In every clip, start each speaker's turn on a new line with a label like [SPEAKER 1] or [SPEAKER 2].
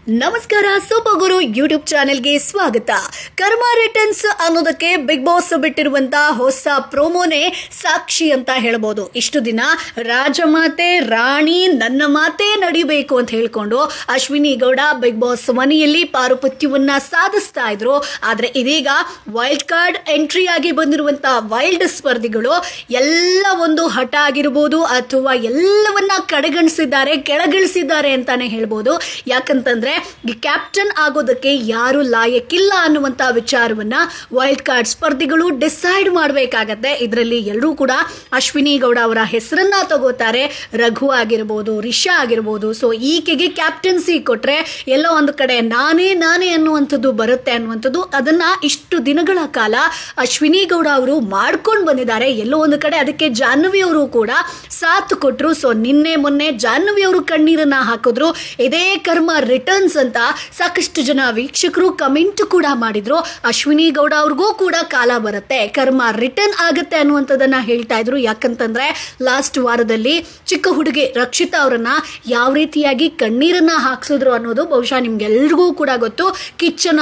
[SPEAKER 1] ನಮಸ್ಕಾರ. ಸೂಪರ್ ಗುರು ಯೂಟ್ಯೂಬ್ ಚಾನೆಲ್ಗೆ ಸ್ವಾಗತ. ಕರ್ಮ ರಿಟರ್ನ್ಸ್ ಅನ್ನೋದಕ್ಕೆ ಬಿಗ್ ಬಾಸ್ ಬಿಟ್ಟಿರುವಂತಹ ಹೊಸ ಪ್ರೋಮೋನೇ ಸಾಕ್ಷಿ ಅಂತ ಹೇಳ್ಬೋದು. ಇಷ್ಟು ದಿನ ರಾಜಮಾತೆ ರಾಣಿ ನನ್ನ ಮಾತೇ ನಡಿಬೇಕು ಅಂತ ಹೇಳ್ಕೊಂಡು ಅಶ್ವಿನಿ ಗೌಡ ಬಿಗ್ ಬಾಸ್ ಮನೆಯಲ್ಲಿ ಪಾರುಪತ್ಯವನ್ನ ಸಾಧಿಸ್ತಾ ಇದ್ರು. ಆದ್ರೆ ಇದೀಗ ವೈಲ್ಡ್ ಕಾರ್ಡ್ ಎಂಟ್ರಿ ಆಗಿ ಬಂದಿರುವಂತಹ ವೈಲ್ಡ್ ಸ್ಪರ್ಧಿಗಳು ಎಲ್ಲ ಒಂದು ಹಠ ಆಗಿರ್ಬೋದು ಅಥವಾ ಎಲ್ಲವನ್ನ ಕಡೆಗಣಿಸಿದ್ದಾರೆ, ಕೆಳಗಿಳಿಸಿದ್ದಾರೆ ಅಂತಾನೆ ಹೇಳ್ಬೋದು. ಯಾಕಂತಂದ್ರೆ ಕ್ಯಾಪ್ಟನ್ ಆಗೋದಕ್ಕೆ ಯಾರು ಲಾಯಕ್ಕಿಲ್ಲ ಅನ್ನುವಂತ ವಿಚಾರವನ್ನ ವೈಲ್ಡ್ ಕಾರ್ಡ್ ಸ್ಪರ್ಧಿಗಳು ಡಿಸೈಡ್ ಮಾಡಬೇಕಾಗತ್ತೆ. ಇದರಲ್ಲಿ ಎಲ್ಲರೂ ಕೂಡ ಅಶ್ವಿನಿ ಗೌಡ ಅವರ ಹೆಸರನ್ನ ತಗೋತಾರೆ. ರಘು ಆಗಿರ್ಬೋದು, ರಿಷಾ ಆಗಿರ್ಬೋದು. ಸೊ ಈಕೆಗೆ ಕ್ಯಾಪ್ಟನ್ಸಿ ಕೊಟ್ರೆ ಎಲ್ಲೋ ಒಂದು ಕಡೆ ನಾನೇ ಅನ್ನುವಂಥದ್ದು ಬರುತ್ತೆ ಅನ್ನುವಂಥದ್ದು ಅದನ್ನ ಇಷ್ಟು ದಿನಗಳ ಕಾಲ ಅಶ್ವಿನಿ ಗೌಡ ಅವರು ಮಾಡ್ಕೊಂಡು ಬಂದಿದ್ದಾರೆ. ಎಲ್ಲೋ ಒಂದು ಕಡೆ ಅದಕ್ಕೆ ಜಾಹ್ನವಿ ಅವರು ಕೂಡ ಸಾಥ್ ಕೊಟ್ರು. ಸೊ ನಿನ್ನೆ ಮೊನ್ನೆ ಜಾಹ್ನವಿ ಅವರು ಕಣ್ಣೀರನ್ನ ಹಾಕಿದ್ರು. ಇದೇ ಕರ್ಮ ರಿಟರ್ನ್ಸ್ ಅಂತ ಸಾಕಷ್ಟು ಜನ ವೀಕ್ಷಕರು ಕಮೆಂಟ್ ಕೂಡ ಮಾಡಿದ್ರು. ಅಶ್ವಿನಿ ಗೌಡ ಅವ್ರಿಗೂ ಕೂಡ ಕಾಲ ಬರುತ್ತೆ, ಕರ್ಮ ರಿಟರ್ನ್ ಆಗುತ್ತೆ ಅನ್ನುವಂಥದ್ದನ್ನ ಹೇಳ್ತಾ ಇದ್ರು. ಯಾಕಂತಂದ್ರೆ ಲಾಸ್ಟ್ ವಾರದಲ್ಲಿ ಚಿಕ್ಕ ಹುಡುಗಿ ರಕ್ಷಿತಾ ಅವರನ್ನ ಯಾವ ರೀತಿಯಾಗಿ ಕಣ್ಣೀರನ್ನ ಹಾಕ್ಸಿದ್ರು ಅನ್ನೋದು ಬಹುಶಃ ನಿಮ್ಗೆಲ್ರಿಗೂ ಕೂಡ ಗೊತ್ತು. ಕಿಚ್ಚನ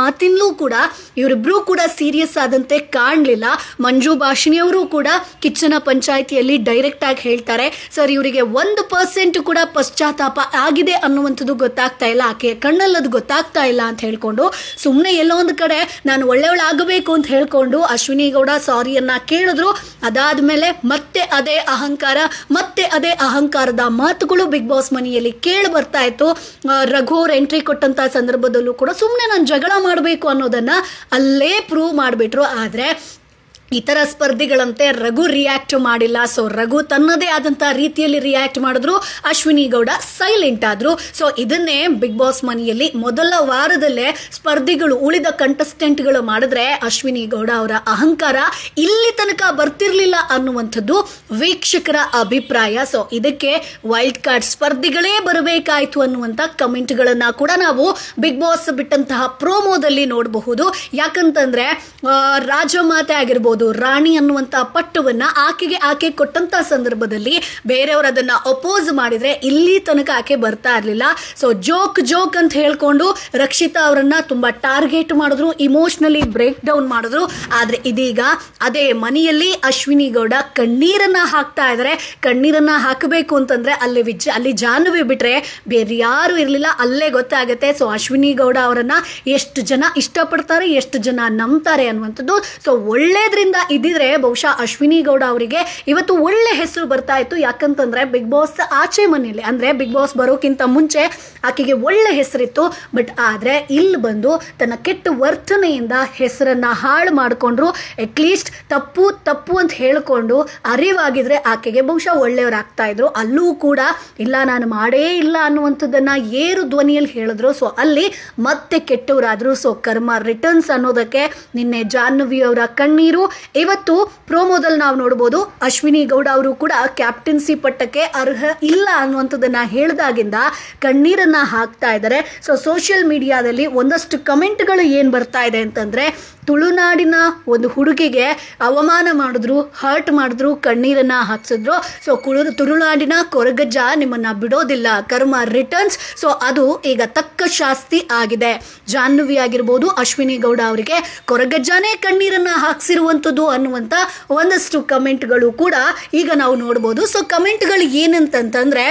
[SPEAKER 1] ಮಾತಿನಲ್ಲೂ ಕೂಡ ಇವರಿಬ್ರು ಕೂಡ ಸೀರಿಯಸ್ ಆದಂತೆ ಕಾಣಲಿಲ್ಲ. ಮಂಜು ಭಾಷಿಣಿ ಅವರು ಕೂಡ ಕಿಚ್ಚನ ಪಂಚಾಯಿತಿಯಲ್ಲಿ ಡೈರೆಕ್ಟ್ ಆಗಿ ಹೇಳ್ತಾರೆ, ಸರ್ ಇವರಿಗೆ 1% ಕೂಡ ಪಶ್ಚಾತ್ತಾಪ ಆಗಿದೆ ಅನ್ನುವಂಥದ್ದು ಗೊತ್ತಾಗ್ತಾ ಇಲ್ಲ, ಆಕೆಯ ಕಣ್ಣಲ್ಲಿ ಅದು ಗೊತ್ತಾಗ್ತಾ ಇಲ್ಲ ಅಂತ ಹೇಳ್ಕೊಂಡು ಸುಮ್ಮನೆ ಎಲ್ಲೋ ಒಂದು ಕಡೆ ನಾನು ಒಳ್ಳೆಯವಳಾಗಬೇಕು ಅಂತ ಹೇಳ್ಕೊಂಡು ಅಶ್ವಿನಿ ಗೌಡ ಸಾರಿಯನ್ನ ಕೇಳಿದ್ರು. ಅದಾದ್ಮೇಲೆ ಮತ್ತೆ ಅದೇ ಅಹಂಕಾರದ ಮಾತುಗಳು ಬಿಗ್ ಬಾಸ್ ಮನೆಯಲ್ಲಿ ಕೇಳಿ ಬರ್ತಾ ಇತ್ತು. ರಘು ಅವ್ರ ಎಂಟ್ರಿ ಕೊಟ್ಟಂತ ಸಂದರ್ಭದಲ್ಲೂ ಕೂಡ ಸುಮ್ಮನೆ ನಾನು ಜಗಳ ಮಾಡಬೇಕು ಅನ್ನೋದನ್ನ ಅಲ್ಲೇ ಪ್ರೂವ್ ಮಾಡಿಬಿಟ್ರು. ಆದ್ರೆ ಇತರ ಸ್ಪರ್ಧಿಗಳಂತೆ ರಘು ರಿಯಾಕ್ಟ್ ಮಾಡಿಲ್ಲ. ಸೊ ರಘು ತನ್ನದೇ ಆದಂತಹ ರೀತಿಯಲ್ಲಿ ರಿಯಾಕ್ಟ್ ಮಾಡಿದ್ರು, ಅಶ್ವಿನಿ ಗೌಡ ಸೈಲೆಂಟ್ ಆದ್ರು. ಸೊ ಇದನ್ನೇ ಬಿಗ್ ಬಾಸ್ ಮನೆಯಲ್ಲಿ ಮೊದಲ ವಾರದಲ್ಲೇ ಸ್ಪರ್ಧಿಗಳು ಉಳಿದ ಕಂಟೆಸ್ಟೆಂಟ್ಗಳು ಮಾಡಿದ್ರೆ ಅಶ್ವಿನಿ ಗೌಡ ಅವರ ಅಹಂಕಾರ ಇಲ್ಲಿ ತನಕ ಬರ್ತಿರ್ಲಿಲ್ಲ ಅನ್ನುವಂಥದ್ದು ವೀಕ್ಷಕರ ಅಭಿಪ್ರಾಯ. ಸೊ ಇದಕ್ಕೆ ವೈಲ್ಡ್ ಕಾರ್ಡ್ ಸ್ಪರ್ಧಿಗಳೇ ಬರಬೇಕಾಯ್ತು ಅನ್ನುವಂತ ಕಮೆಂಟ್ ಗಳನ್ನ ಕೂಡ ನಾವು ಬಿಗ್ ಬಾಸ್ ಬಿಟ್ಟಂತಹ ಪ್ರೋಮೋದಲ್ಲಿ ನೋಡಬಹುದು. ಯಾಕಂತಂದ್ರೆ ರಾಜಮಾತೆ ಆಗಿರ್ಬೋದು, ರಾಣಿ ಅನ್ನುವಂತ ಪಟ್ಟವನ್ನ ಆಕೆ ಕೊಟ್ಟಂತ ಸಂದರ್ಭದಲ್ಲಿ ಬೇರೆಯವರು ಅದನ್ನ ಅಪೋಸ್ ಮಾಡಿದ್ರೆ ಇಲ್ಲಿ ತನಕ ಆಕೆ ಬರ್ತಾ ಇರ್ಲಿಲ್ಲ. ಸೊ ಜೋಕ್ ಅಂತ ಹೇಳ್ಕೊಂಡು ರಕ್ಷಿತಾ ಅವರನ್ನ ತುಂಬಾ ಟಾರ್ಗೆಟ್ ಮಾಡಿದ್ರು, ಇಮೋಷನಲಿ ಬ್ರೇಕ್ ಡೌನ್ ಮಾಡಿದ್ರು. ಆದ್ರೆ ಇದೀಗ ಅದೇ ಮನೆಯಲ್ಲಿ ಅಶ್ವಿನಿ ಗೌಡ ಕಣ್ಣೀರನ್ನ ಹಾಕ್ತಾ ಇದಾರೆ. ಕಣ್ಣೀರನ್ನ ಹಾಕಬೇಕು ಅಂತಂದ್ರೆ ಅಲ್ಲಿ ಜಾಹ್ನವಿ ಬಿಟ್ರೆ ಬೇರೆ ಯಾರು ಇರ್ಲಿಲ್ಲ. ಅಲ್ಲೇ ಗೊತ್ತಾಗತ್ತೆ ಸೊ ಅಶ್ವಿನಿ ಗೌಡ ಅವರನ್ನ ಎಷ್ಟು ಜನ ಇಷ್ಟಪಡ್ತಾರೆ, ಎಷ್ಟು ಜನ ನಂಬ್ತಾರೆ ಅನ್ನುವಂಥದ್ದು. ಸೊ ಒಳ್ಳೇದ್ರಿಂದ ಇದ್ದಿದ್ರೆ ಬಹುಶಃ ಅಶ್ವಿನಿ ಗೌಡ ಅವರಿಗೆ ಇವತ್ತು ಒಳ್ಳೆ ಹೆಸರು ಬರ್ತಾ ಇತ್ತು. ಯಾಕಂತಂದ್ರೆ ಬಿಗ್ ಬಾಸ್ ಆಚೆ ಮನೆಯಲ್ಲಿ ಅಂದ್ರೆ ಬಿಗ್ ಬಾಸ್ ಬರೋಕ್ಕಿಂತ ಮುಂಚೆ ಆಕೆಗೆ ಒಳ್ಳೆ ಹೆಸರಿತ್ತು. ಬಟ್ ಆದ್ರೆ ಇಲ್ಲಿ ಬಂದು ತನ್ನ ಕೆಟ್ಟ ವರ್ತನೆಯಿಂದ ಹೆಸರನ್ನ ಹಾಳು ಮಾಡಿಕೊಂಡ್ರು. ಅಟ್ಲೀಸ್ಟ್ ತಪ್ಪು ಅಂತ ಹೇಳ್ಕೊಂಡು ಅರಿವಾಗಿದ್ರೆ ಆಕೆಗೆ ಬಹುಶಃ ಒಳ್ಳೆಯವರಾಗ್ತಾ ಇದ್ರು. ಅಲ್ಲೂ ಕೂಡ ಇಲ್ಲ ನಾನು ಮಾಡೇ ಇಲ್ಲ ಅನ್ನುವಂಥದ್ದನ್ನ ಏರು ಧ್ವನಿಯಲ್ಲಿ ಹೇಳಿದ್ರು. ಸೊ ಅಲ್ಲಿ ಮತ್ತೆ ಕೆಟ್ಟವರಾದ್ರು. ಸೊ ಕರ್ಮ ರಿಟರ್ನ್ಸ್ ಅನ್ನೋದಕ್ಕೆ ನಿನ್ನೆ ಜಾಹ್ನವಿ ಅವರ ಕಣ್ಣೀರು. ಇವತ್ತು ಪ್ರೋಮೋದಲ್ಲಿ ನಾವು ನೋಡಬಹುದು ಅಶ್ವಿನಿ ಗೌಡ ಅವರು ಕೂಡ ಕ್ಯಾಪ್ಟನ್ಸಿ ಪಟ್ಟಕ್ಕೆ ಅರ್ಹ ಇಲ್ಲ ಅನ್ನುವಂಥದ್ದನ್ನ ಹೇಳಿದಾಗಿಂದ ಕಣ್ಣೀರನ್ನ ಹಾಕ್ತಾ ಇದ್ದಾರೆ. ಸೊ ಸೋಷಿಯಲ್ ಮೀಡಿಯಾದಲ್ಲಿ ಒಂದಷ್ಟು ಕಮೆಂಟ್ಗಳು ಏನ್ ಬರ್ತಾ ಇದೆ ಅಂತಂದ್ರೆ, ತುಳುನಾಡಿನ ಒಂದು ಹುಡುಗಿಗೆ ಅವಮಾನ ಮಾಡಿದ್ರು, ಹರ್ಟ್ ಮಾಡಿದ್ರು, ಕಣ್ಣೀರನ್ನ ಹಾಕ್ಸಿದ್ರು. ಸೊ ತುಳುನಾಡಿನ ಕೊರಗಜ್ಜ ನಿಮ್ಮನ್ನ ಬಿಡೋದಿಲ್ಲ, ಕರ್ಮ ರಿಟರ್ನ್ಸ್. ಸೊ ಅದು ಈಗ ತಕ್ಕ ಶಾಸ್ತಿ ಆಗಿದೆ. ಜಾಹ್ನವಿ ಆಗಿರ್ಬೋದು, ಅಶ್ವಿನಿ ಗೌಡ ಅವರಿಗೆ ಕೊರಗಜ್ಜಾನೇ ಕಣ್ಣೀರನ್ನ ಹಾಕ್ಸಿರುವಂಥದ್ದು ಅನ್ನುವಂತ ಒಂದಷ್ಟು ಕಮೆಂಟ್ಗಳು ಕೂಡ ಈಗ ನಾವು ನೋಡ್ಬೋದು. ಸೊ ಕಮೆಂಟ್ಗಳು ಏನಂತಂದ್ರೆ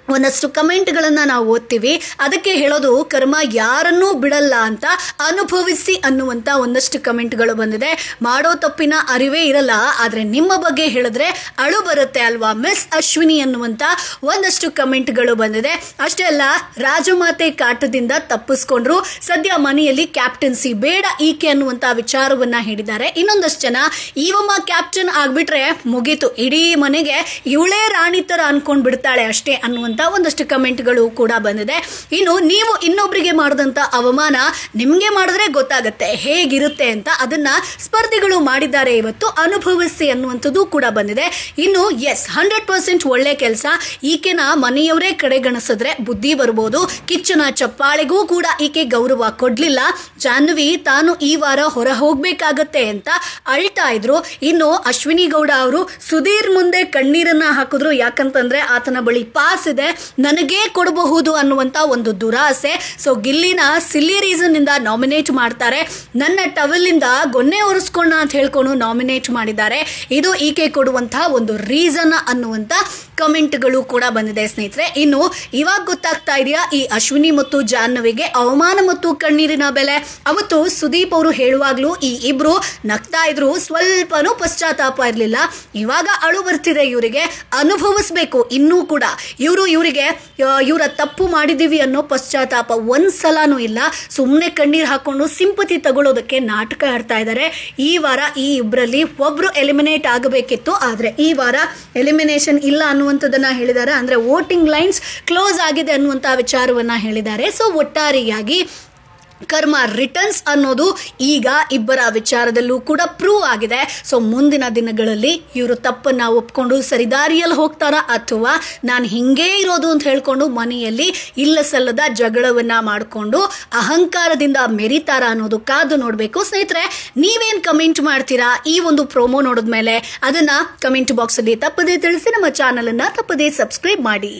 [SPEAKER 1] ಒಂದಷ್ಟು ಕಮೆಂಟ್ಗಳನ್ನ ನಾವು ಓದ್ತೀವಿ. ಅದಕ್ಕೆ ಹೇಳೋದು ಕರ್ಮ ಯಾರನ್ನೂ ಬಿಡಲ್ಲ ಅಂತ ಅನುಭವಿಸಿ ಅನ್ನುವಂತ ಒಂದಷ್ಟು ಕಮೆಂಟ್ಗಳು ಬಂದಿದೆ. ಮಾಡೋ ತಪ್ಪಿನ ಅರಿವೇ ಇರಲ್ಲ, ಆದ್ರೆ ನಿಮ್ಮ ಬಗ್ಗೆ ಹೇಳಿದ್ರೆ ಅಳು ಬರುತ್ತೆ ಅಲ್ವಾ ಮಿಸ್ ಅಶ್ವಿನಿ ಅನ್ನುವಂತ ಒಂದಷ್ಟು ಕಮೆಂಟ್ಗಳು ಬಂದಿದೆ. ಅಷ್ಟೇ ಅಲ್ಲ, ರಾಜಮಾತೆ ಕಾಟದಿಂದ ತಪ್ಪಿಸ್ಕೊಂಡ್ರು, ಸದ್ಯ ಮನೆಯಲ್ಲಿ ಕ್ಯಾಪ್ಟನ್ಸಿ ಬೇಡ ಈಕೆ ಅನ್ನುವಂತ ವಿಚಾರವನ್ನ ಹೇಳಿದ್ದಾರೆ. ಇನ್ನೊಂದಷ್ಟು ಜನ ಇವಮ್ಮ ಕ್ಯಾಪ್ಟನ್ ಆಗ್ಬಿಟ್ರೆ ಮುಗೀತು, ಇಡೀ ಮನೆಗೆ ಇವಳೇ ರಾಣಿ ತರ ಅನ್ಕೊಂಡ್ ಬಿಡ್ತಾಳೆ ಅಷ್ಟೇ ಅನ್ನುವಂತ ಒಂದಷ್ಟು ಕಮೆಂಟ್ಗಳು ಕೂಡ ಬಂದಿದೆ. ಇನ್ನು ನೀವು ಇನ್ನೊಬ್ಬರಿಗೆ ಮಾಡಿದಂತ ಅವಮಾನ ನಿಮ್ಗೆ ಮಾಡಿದ್ರೆ ಗೊತ್ತಾಗತ್ತೆ ಹೇಗಿರುತ್ತೆ ಅಂತ. ಅದನ್ನ ಸ್ಪರ್ಧಿಗಳು ಮಾಡಿದ್ದಾರೆ ಇವತ್ತು, ಅನುಭವಿಸಿ ಅನ್ನುವಂಥದ್ದು ಕೂಡ ಬಂದಿದೆ. ಇನ್ನು 100% ಒಳ್ಳೆ ಕೆಲಸ. ಈಕೆನ ಮನೆಯವರೇ ಕಡೆಗಣಿಸಿದ್ರೆ ಬುದ್ಧಿ ಬರ್ಬೋದು. ಕಿಚ್ಚನ ಚಪ್ಪಾಳೆಗೂ ಕೂಡ ಈಕೆ ಗೌರವ ಕೊಡ್ಲಿಲ್ಲ. ಜಾಹ್ನವಿ ತಾನು ಈ ವಾರ ಹೊರ ಹೋಗ್ಬೇಕಾಗತ್ತೆ ಅಂತ ಅಳ್ತಾ ಇದ್ರು. ಇನ್ನು ಅಶ್ವಿನಿ ಗೌಡ ಅವರು ಸುಧೀರ್ ಮುಂದೆ ಕಣ್ಣೀರನ್ನ ಹಾಕಿದ್ರು. ಯಾಕಂತಂದ್ರೆ ಆತನ ಬಳಿ ಪಾಸ್ ಇದೆ, ನನಗೇ ಕೊಡಬಹುದು ಅನ್ನುವಂಥ ಒಂದು ದುರಾಸೆ. ಸೊ ಗಿಲ್ಲಿನ ಸಿಲ್ಲಿ ರೀಸನ್ ಇಂದ ನಾಮಿನೇಟ್ ಮಾಡ್ತಾರೆ. ನನ್ನ ಟವೆಲಿಂದ ಗೊನ್ನೆ ಒರೆಸ್ಕೊಂಡ ಅಂತ ಹೇಳ್ಕೊಂಡು ನಾಮಿನೇಟ್ ಮಾಡಿದ್ದಾರೆ. ಇದು ಈಕೆ ಕೊಡುವಂತಹ ಒಂದು ರೀಸನ್ ಅನ್ನುವಂಥ ಕಮೆಂಟ್ಗಳು ಕೂಡ ಬಂದಿದೆ ಸ್ನೇಹಿತರೆ. ಇನ್ನು ಇವಾಗ ಗೊತ್ತಾಗ್ತಾ ಇದೆಯಾ ಈ ಅಶ್ವಿನಿ ಮತ್ತು ಜಾಹ್ನವಿಗೆ ಅವಮಾನ ಮತ್ತು ಕಣ್ಣೀರಿನ ಬೆಲೆ. ಅವತ್ತು ಸುದೀಪ್ ಅವರು ಹೇಳುವಾಗ್ಲೂ ಈ ಇಬ್ರು ನಗ್ತಾ ಇದ್ರು, ಸ್ವಲ್ಪನೂ ಪಶ್ಚಾತ್ತಾಪ ಇರಲಿಲ್ಲ. ಇವಾಗ ಅಳು ಬರ್ತಿದೆ ಇವರಿಗೆ, ಅನುಭವಿಸ್ಬೇಕು ಇನ್ನೂ ಕೂಡ. ಇವರ ತಪ್ಪು ಮಾಡಿದೀವಿ ಅನ್ನೋ ಪಶ್ಚಾತ್ತಾಪ ಒಂದ್ಸಲನೂ ಇಲ್ಲ. ಸುಮ್ಮನೆ ಕಣ್ಣೀರು ಹಾಕೊಂಡು ಸಿಂಪತಿ ತಗೊಳ್ಳೋದಕ್ಕೆ ನಾಟಕ ಆಡ್ತಾ ಇದ್ದಾರೆ. ಈ ವಾರ ಈ ಇಬ್ಬರಲ್ಲಿ ಒಬ್ರು ಎಲಿಮಿನೇಟ್ ಆಗಬೇಕಿತ್ತು, ಆದ್ರೆ ಈ ವಾರ ಎಲಿಮಿನೇಷನ್ ಇಲ್ಲ ಅನ್ನುವಂಥದ್ದನ್ನ ಹೇಳಿದ್ದಾರೆ. ಅಂದ್ರೆ ವೋಟಿಂಗ್ ಲೈನ್ಸ್ ಕ್ಲೋಸ್ ಆಗಿದೆ ಅನ್ನುವಂಥ ವಿಚಾರವನ್ನ ಹೇಳಿದ್ದಾರೆ. ಸೊ ಒಟ್ಟಾರೆಯಾಗಿ ಕರ್ಮ ರಿಟರ್ನ್ಸ್ ಅನ್ನೋದು ಈಗ ಇಬ್ಬರ ವಿಚಾರದಲ್ಲೂ ಕೂಡ ಪ್ರೂವ್ ಆಗಿದೆ. ಸೊ ಮುಂದಿನ ದಿನಗಳಲ್ಲಿ ಇವರು ತಪ್ಪನ್ನ ಒಪ್ಕೊಂಡು ಸರಿದಾರಿಯಲ್ಲಿ ಹೋಗ್ತಾರಾ ಅಥವಾ ನಾನು ಹಿಂಗೇ ಇರೋದು ಅಂತ ಹೇಳ್ಕೊಂಡು ಮನೆಯಲ್ಲಿ ಇಲ್ಲ ಸಲ್ಲದ ಜಗಳವನ್ನ ಮಾಡಿಕೊಂಡು ಅಹಂಕಾರದಿಂದ ಮೆರಿತಾರ ಅನ್ನೋದು ಕಾದು ನೋಡಬೇಕು. ಸ್ನೇಹಿತರೆ, ನೀವೇನು ಕಮೆಂಟ್ ಮಾಡ್ತೀರಾ ಈ ಒಂದು ಪ್ರೋಮೋ ನೋಡಿದ್ಮೇಲೆ ಅದನ್ನ ಕಮೆಂಟ್ ಬಾಕ್ಸ್ ಅಲ್ಲಿ ತಪ್ಪದೇ ತಿಳಿಸಿ. ನಮ್ಮ ಚಾನಲ್ ಅನ್ನ ತಪ್ಪದೇ ಸಬ್ಸ್ಕ್ರೈಬ್ ಮಾಡಿ.